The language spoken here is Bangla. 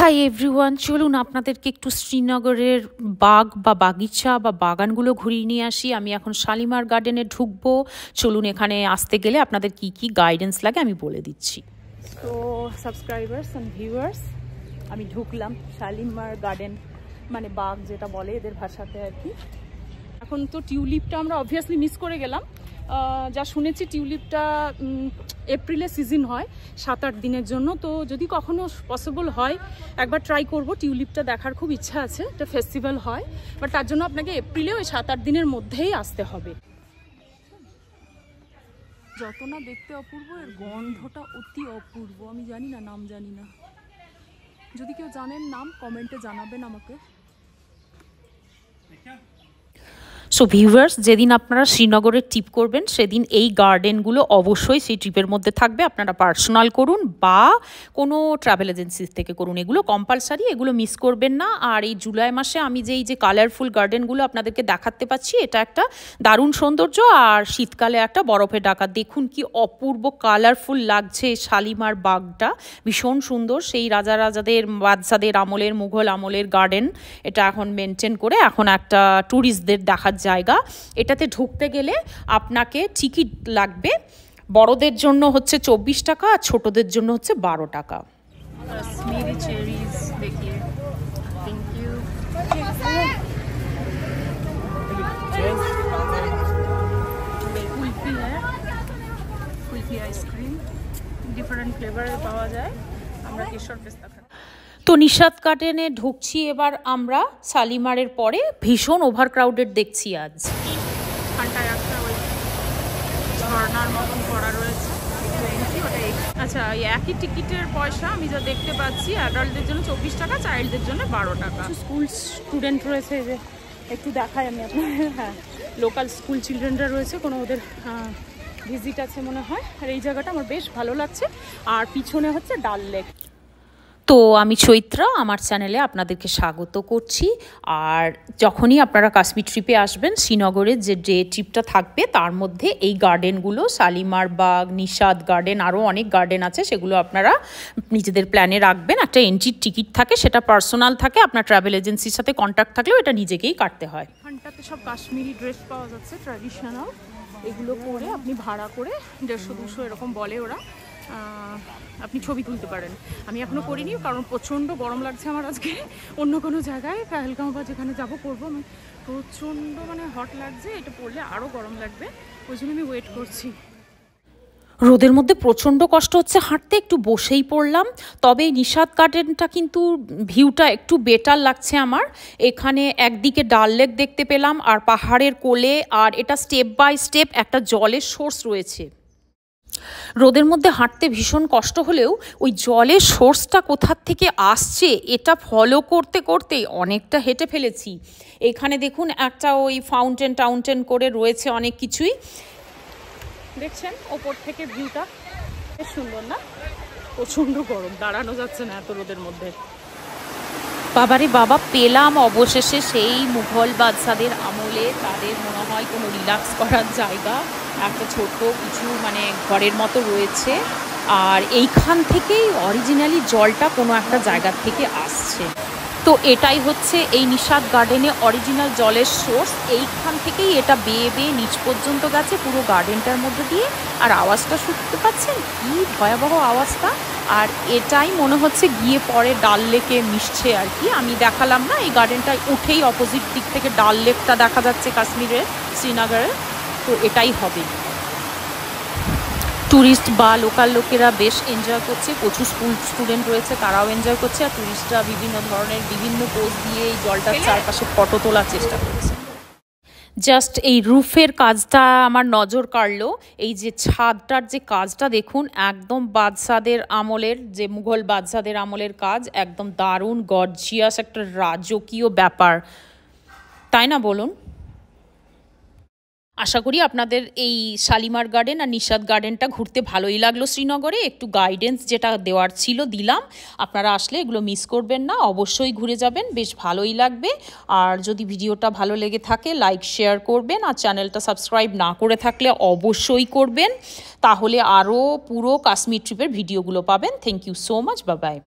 হাই এভরিওয়ান, চলুন আপনাদেরকে একটু শ্রীনগরের বাগ বা বাগিচা বা বাগানগুলো ঘুরিয়ে নিয়ে আসি। আমি এখন শালিমার গার্ডেনে ঢুকবো। চলুন, এখানে আসতে গেলে আপনাদের কি কি গাইডেন্স লাগে আমি বলে দিচ্ছি। তো সাবস্ক্রাইবার্স অ্যান্ড ভিউয়ার্স, আমি ঢুকলাম শালিমার গার্ডেন, মানে বাগ যেটা বলে এদের ভাষাতে আর কি। এখন তো টিউলিপটা আমরা অবভিয়াসলি মিস করে গেলাম। যা শুনেছি টিউলিপটা এপ্রিলে সিজন হয় 7-8 দিনের জন্য। তো যদি কখনো পসিবল হয় একবার ট্রাই করব। টিউলিপটা দেখার খুব ইচ্ছা আছে, একটা ফেস্টিভ্যাল হয়, বাট তার জন্য আপনাকে এপ্রিলে ওই 7-8 দিনের মধ্যেই আসতে হবে। যত না দেখতে অপূর্ব, এর গন্ধটা অতি অপূর্ব। আমি জানি না, নাম জানি না, যদি কেউ জানেন নাম কমেন্টে জানাবেন আমাকে। সো ভিউয়ার্স, যেদিন আপনারা শ্রীনগরে ট্রিপ করবেন সেদিন এই গার্ডেনগুলো অবশ্যই সেই ট্রিপের মধ্যে থাকবে। আপনারা পার্সোনাল করুন বা কোনো ট্রাভেল এজেন্সি থেকে করুন, এগুলো কম্পালসারি, এগুলো মিস করবেন না। আর এই জুলাই মাসে আমি যে কালারফুল গার্ডেনগুলো আপনাদেরকে দেখাতে পাচ্ছি, এটা একটা দারুণ সৌন্দর্য। আর শীতকালে একটা বরফে ঢাকা, দেখুন কি অপূর্ব কালারফুল লাগছে। শালিমার বাগটা ভীষণ সুন্দর, সেই রাজাদের বাদশাদের আমলের, মুঘল আমলের গার্ডেন। এটা এখন মেনটেন করে এখন একটা ট্যুরিস্টদের দেখার জায়গা। এটাতে ঢুকতে গেলে আপনাকে টিকিট লাগবে। বড়দের জন্য হচ্ছে 24 টাকা আর ছোটদের জন্য হচ্ছে 12 টাকা। কাশ্মীরি চেরিজ দেখিয়ে, থ্যাংক ইউ। কুলফি হ্যাঁ, কুলফি আইসক্রিম ডিফারেন্ট ফ্লেভারে পাওয়া যায়। আমরা কেশর পেস্তা খাই। তো নিশাদ গার্ডেনে ঢুকছি এবার আমরা। শালিমারের পরে ভীষণ ওভারক্রাউডেড দেখছি আজ। এখানটায় একটা ওই ঝর্ণার মতন করা রয়েছে। আচ্ছা, একই টিকিটের পয়সা আমি যা দেখতে পাচ্ছি, অ্যাডাল্টদের জন্য 24 টাকা, চাইল্ডদের জন্য 12 টাকা। স্কুল স্টুডেন্ট রয়েছে, যে একটু দেখাই আমি আপনাদের। হ্যাঁ, লোকাল স্কুল চিলড্রেনরা রয়েছে, কোনো ওদের ভিজিট আছে মনে হয়। আর এই জায়গাটা আমার বেশ ভালো লাগছে। আর পিছনে হচ্ছে ডাল লেক। তো আমি চৈত্রা, আমার চ্যানেলে আপনাদেরকে স্বাগত করছি। আর যখনই আপনারা কাশ্মীর ট্রিপে আসবেন, শ্রীনগরের যে ট্রিপটা থাকবে তার মধ্যে এই গার্ডেনগুলো, শালিমার বাগ, নিশাদ গার্ডেন, আরও অনেক গার্ডেন আছে, সেগুলো আপনারা নিজেদের প্ল্যানে রাখবেন। একটা এন্ট্রির টিকিট থাকে, সেটা পার্সোনাল থাকে। আপনার ট্রাভেল এজেন্সির সাথে কন্ট্যাক্ট থাকলেও এটা নিজেকেই কাটতে হয়। এখানটাতে সব কাশ্মীরি ড্রেস পাওয়া যাচ্ছে, ট্র্যাডিশনাল। এগুলো পরে আপনি ভাড়া করে 150-200 এরকম বলে ওরা, আপনি ছবি তুলতে পারেন। আমি এখনও করিনি, কারণ প্রচণ্ড গরম লাগছে আমার আজকে। অন্য কোনো জায়গায় পেহেলগাঁও বা যেখানে যাবো করবো, আমি প্রচণ্ড হট লাগছে। এটা পরলে আরও গরম লাগবে, ওই জন্য আমি ওয়েট করছি। রোদের মধ্যে প্রচণ্ড কষ্ট হচ্ছে হাঁটতে, একটু বসেই পড়লাম। তবে নিশাদ গার্ডেনটা কিন্তু ভিউটা একটু বেটার লাগছে আমার। এখানে একদিকে ডাল লেক দেখতে পেলাম আর পাহাড়ের কোলে, আর এটা স্টেপ বাই স্টেপ একটা জলের সোর্স রয়েছে। রোদের মধ্যে হাঁটতে ভীষণ কষ্ট হলেও ওই জলের সোর্সটা কোথার থেকে আসছে এটা ফলো করতে করতে অনেকটা হেঁটে ফেলেছি। এখানে দেখুন একটা ওই ফাউন্টেন করে রয়েছে অনেক কিছুই, দেখছেন ওপর থেকে ভিউটা বেশ সুন্দর না? প্রচণ্ড গরম, দাঁড়ানো যাচ্ছে না এত রোদের মধ্যে। বাবারে বাবা, পেলাম অবশেষে সেই মুঘল বাদশাদের আমলে তাদের মনে হয় কোনো রিল্যাক্স করার জায়গা, একটা ছোট কিছু ঘরের মতো রয়েছে। আর এইখান থেকেই অরিজিনালি জলটা কোনো একটা জায়গার থেকে আসছে। তো এটাই হচ্ছে এই নিশাদ গার্ডেনে অরিজিনাল জলের সোর্স। এইখান থেকেই এটা বেয়ে বেয়ে নিচ পর্যন্ত গেছে পুরো গার্ডেনটার মধ্যে দিয়ে। আর আওয়াজটা শুনতে পাচ্ছেন, কি ভয়াবহ আওয়াজটা। আর এটাই মনে হচ্ছে গিয়ে পরে ডাল লেকে মিশছে আর কি। আমি দেখালাম না, এই গার্ডেনটায় উঠেই অপোজিট দিক থেকে ডাল লেকটা দেখা যাচ্ছে কাশ্মীরের, শ্রীনগরের। তো এটাই হবে। ট্যুরিস্ট বা লোকাল লোকেরা বেশ এনজয় করছে, প্রচুর স্কুল স্টুডেন্ট রয়েছে, তারাও এনজয় করছে। আর ট্যুরিস্টরা বিভিন্ন ধরনের বিভিন্ন পোজ দিয়ে এই জলটার চারপাশে ফটো তোলার চেষ্টা করছে। জাস্ট এই রুফের কাজটা আমার নজর কাড়লো। এই যে ছাদটার যে কাজটা দেখুন, একদম বাদশাদের আমলের, যে মুঘল বাদশাদের আমলের কাজ, একদম দারুণ গর্জিয়াস একটা রাজকীয় ব্যাপার, তাই না বলুন? আশা করি আপনাদের এই শালিমার গার্ডেন আর নিশাদ গার্ডেনটা ঘুরতে ভালোই লাগলো। শ্রীনগরে একটু গাইডেন্স যেটা দেওয়ার ছিল দিলাম। আপনারা আসলে এগুলো মিস করবেন না, অবশ্যই ঘুরে যাবেন, বেশ ভালোই লাগবে। আর যদি ভিডিওটা ভালো লেগে থাকে লাইক শেয়ার করবেন, আর চ্যানেলটা সাবস্ক্রাইব না করে থাকলে অবশ্যই করবেন, তাহলে আরও পুরো কাশ্মীর ট্রিপের ভিডিওগুলো পাবেন। Thank you so much, bye by.